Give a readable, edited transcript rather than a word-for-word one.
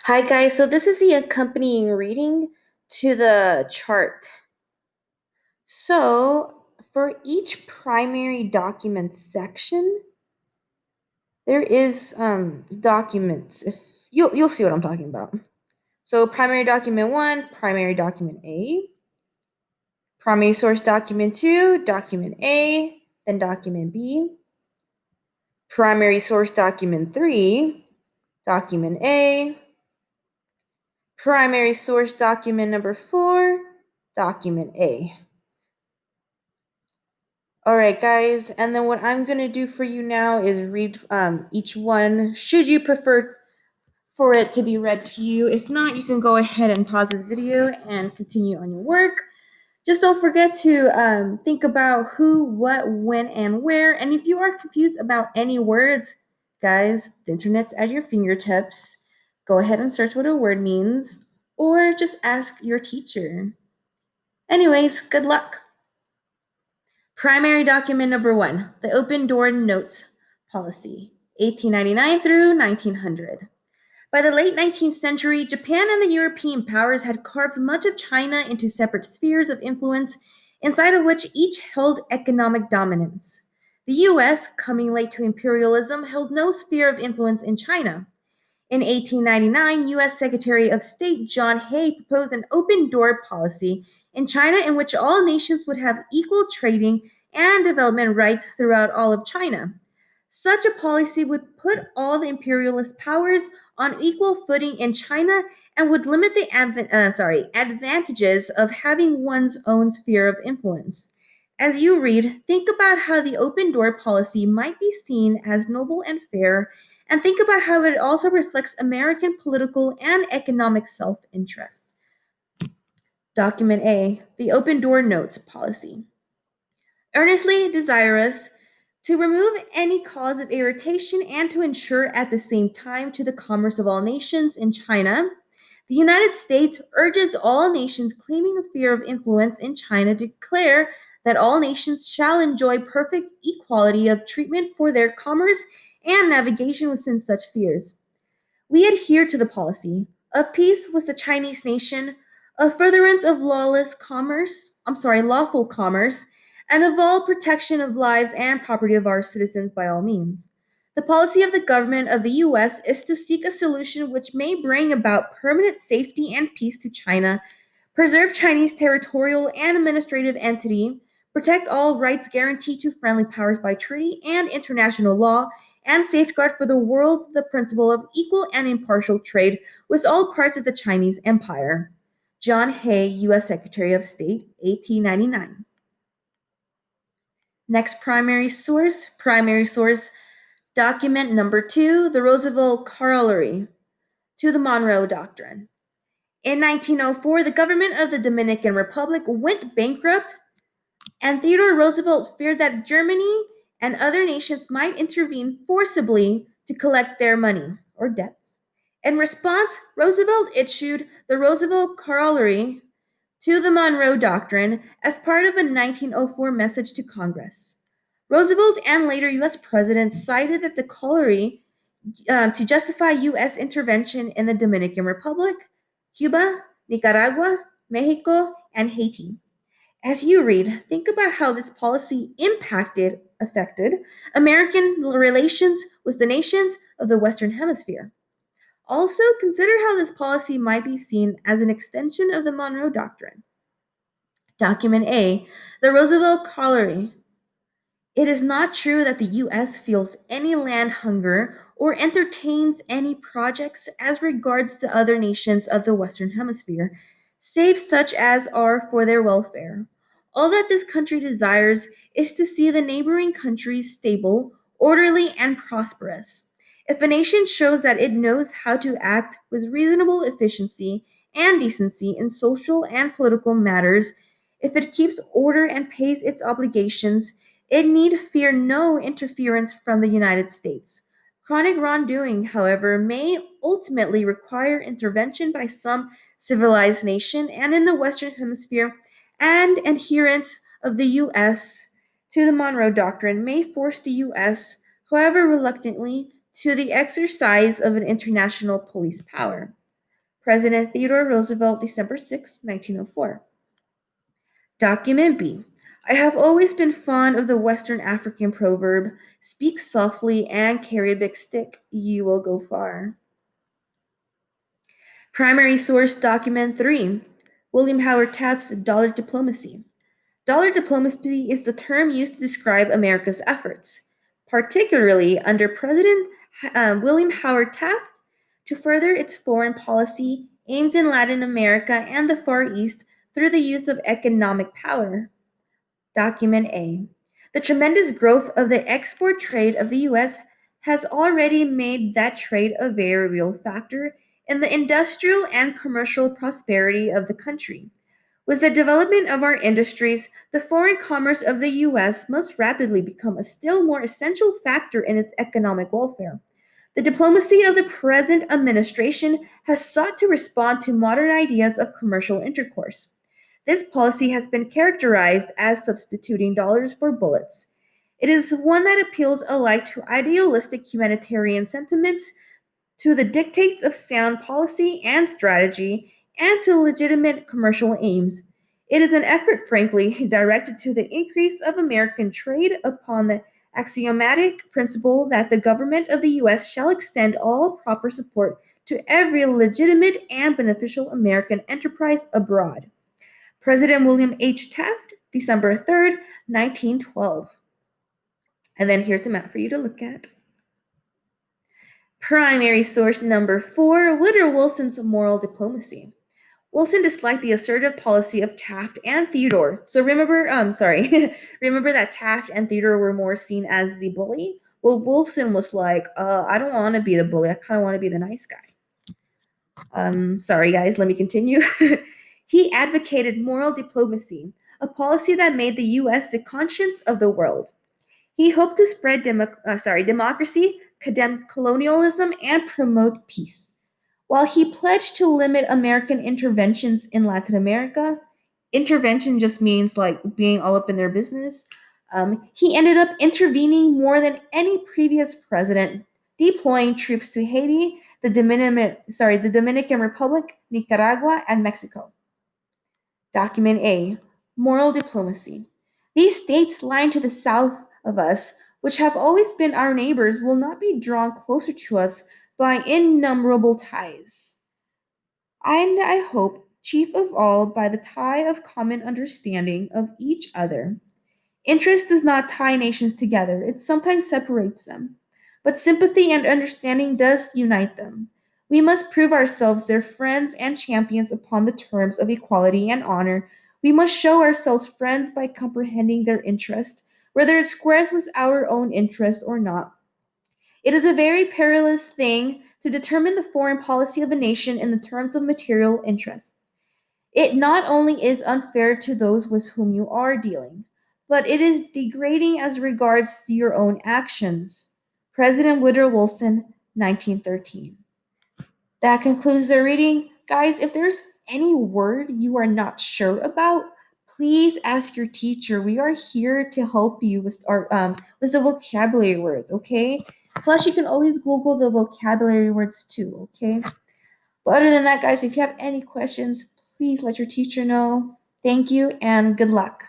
Hi guys, so this is the accompanying reading to the chart. So for each primary document section, there is documents. If you'll see what I'm talking about. So primary document 1, primary document A, primary source document 2, document A, then document B, primary source document 3, document A, primary source document number 4, document A. All right, guys, and then what I'm going to do for you now is read each one, should you prefer for it to be read to you. If not, you can go ahead and pause this video and continue on your work. Just don't forget to think about who, what, when, and where. And if you are confused about any words, guys, the internet's at your fingertips. Go ahead and search what a word means, or just ask your teacher. Anyways, good luck. Primary document number 1, the Open Door Notes Policy, 1899 through 1900. By the late 19th century, Japan and the European powers had carved much of China into separate spheres of influence, inside of which each held economic dominance. The US, coming late to imperialism, held no sphere of influence in China. In 1899, U.S. Secretary of State John Hay proposed an open door policy in China in which all nations would have equal trading and development rights throughout all of China. Such a policy would put all the imperialist powers on equal footing in China and would limit the advantages of having one's own sphere of influence. As you read, think about how the open door policy might be seen as noble and fair, and think about how it also reflects American political and economic self-interest. Document A, the Open Door Notes Policy. Earnestly desirous to remove any cause of irritation and to ensure at the same time to the commerce of all nations in China, the United States urges all nations claiming a sphere of influence in China to declare that all nations shall enjoy perfect equality of treatment for their commerce and navigation within such spheres. We adhere to the policy of peace with the Chinese nation, of furtherance of lawful commerce, and of all protection of lives and property of our citizens by all means. The policy of the government of the U.S. is to seek a solution which may bring about permanent safety and peace to China, preserve Chinese territorial and administrative entity, protect all rights guaranteed to friendly powers by treaty and international law, and safeguard for the world the principle of equal and impartial trade with all parts of the Chinese Empire. John Hay, U.S. Secretary of State, 1899. Next primary source, document number 2, the Roosevelt Corollary to the Monroe Doctrine. In 1904, the government of the Dominican Republic went bankrupt, and Theodore Roosevelt feared that Germany and other nations might intervene forcibly to collect their money or debts. In response, Roosevelt issued the Roosevelt Corollary to the Monroe Doctrine as part of a 1904 message to Congress. Roosevelt and later U.S. presidents cited that the corollary to justify U.S. intervention in the Dominican Republic, Cuba, Nicaragua, Mexico, and Haiti. As you read, think about how this policy affected American relations with the nations of the Western Hemisphere. Also, consider how this policy might be seen as an extension of the Monroe Doctrine. Document A, the Roosevelt Corollary. It is not true that the U.S. feels any land hunger or entertains any projects as regards to other nations of the Western Hemisphere, save such as are for their welfare. All that this country desires is to see the neighboring countries stable, orderly, and prosperous. If a nation shows that it knows how to act with reasonable efficiency and decency in social and political matters, if it keeps order and pays its obligations, it need fear no interference from the United States. Chronic wrongdoing, however, may ultimately require intervention by some civilized nation and in the Western Hemisphere, and adherence of the U.S. to the Monroe Doctrine may force the U.S., however reluctantly, to the exercise of an international police power. President Theodore Roosevelt, December 6, 1904. Document B. I have always been fond of the Western African proverb, speak softly and carry a big stick, you will go far. Primary source document 3. William Howard Taft's Dollar Diplomacy. Dollar diplomacy is the term used to describe America's efforts, particularly under President William Howard Taft, to further its foreign policy aims in Latin America and the Far East through the use of economic power. Document A. The tremendous growth of the export trade of the U.S. has already made that trade a very real factor in the industrial and commercial prosperity of the country. With the development of our industries, the foreign commerce of the U.S. must rapidly become a still more essential factor in its economic welfare. The diplomacy of the present administration has sought to respond to modern ideas of commercial intercourse. This policy has been characterized as substituting dollars for bullets. It is one that appeals alike to idealistic humanitarian sentiments, to the dictates of sound policy and strategy, and to legitimate commercial aims. It is an effort, frankly, directed to the increase of American trade upon the axiomatic principle that the government of the U.S. shall extend all proper support to every legitimate and beneficial American enterprise abroad. President William H. Taft, December 3rd, 1912. And then here's a map for you to look at. Primary source number 4, Woodrow Wilson's Moral Diplomacy. Wilson disliked the assertive policy of Taft and Theodore. So remember that Taft and Theodore were more seen as the bully? Well, Wilson was like, I don't want to be the bully. I kind of want to be the nice guy. Sorry guys, let me continue. He advocated moral diplomacy, a policy that made the U.S. the conscience of the world. He hoped to spread democracy, condemn colonialism, and promote peace. While he pledged to limit American interventions in Latin America, intervention just means like being all up in their business. He ended up intervening more than any previous president, deploying troops to Haiti, the Dominican Republic, Nicaragua, and Mexico. Document A. Moral diplomacy. These states lying to the south of us, which have always been our neighbors, will not be drawn closer to us by innumerable ties. And I hope, chief of all, by the tie of common understanding of each other. Interest does not tie nations together, it sometimes separates them. But sympathy and understanding does unite them. We must prove ourselves their friends and champions upon the terms of equality and honor. We must show ourselves friends by comprehending their interest, whether it squares with our own interest or not. It is a very perilous thing to determine the foreign policy of a nation in the terms of material interest. It not only is unfair to those with whom you are dealing, but it is degrading as regards your own actions. President Woodrow Wilson, 1913. That concludes the reading. Guys, if there's any word you are not sure about, please ask your teacher. We are here to help you with the vocabulary words, okay? Plus, you can always Google the vocabulary words too, okay? But other than that, guys, if you have any questions, please let your teacher know. Thank you and good luck.